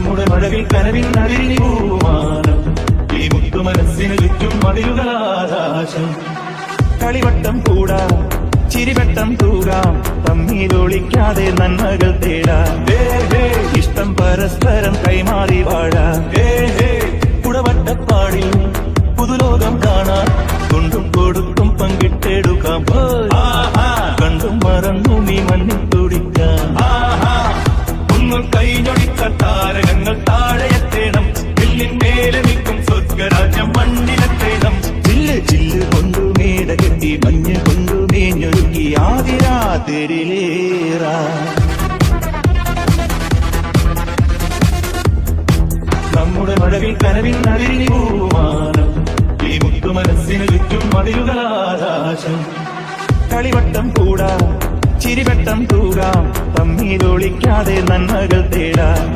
നമ്മുടെ മഴവിൽ കനവിൽ നളിനി പൂമാനം ഈ മുത്തു മനസ്സിന് ചുറ്റും മതിലുകളാകാശം കളിവട്ടം കൂടാം ചിരിവട്ടം തൂകാം തമ്മിലൊളിക്കാതെ നന്മകൾ തേടാം ഇഷ്ടം പരസ്പരം കൈമാറി വാഴാം കുടവട്ടപ്പാടിൽ പുതുലോകം കാണാൻ കൊണ്ടും കൊടുത്തും പങ്കിട്ടെടുക്കാം കണ്ടും മറന്നു നീ മണ്ണിൽ തുടിക്കാം ഒന്നും കൈഞ്ഞൊടിക്ക താരകങ്ങൾ താഴെയെത്തേണം വില്ലിൻ മേലെ നിൽക്കും സ്വർഗരാജ്യം മണ്ണിലെത്തേണം ചില്ല് ചില്ല് കൊണ്ടു മേട കെട്ടി മഞ്ഞ് കൊണ്ടു മേഞ്ഞൊരുക്കി ആദിരാതിരിലേറാ നമ്മുടെ മഴവിൽ കനവിൽ നളിനി പൂമാനം ഈ മുത്തു മനസ്സിന് ചുറ്റും മതിലുകളാകാശം കളിവട്ടം കൂടാം ചിരിവട്ടം തൂകാം തമ്മിലൊളിക്കാതെ നന്മകൾ തേടാം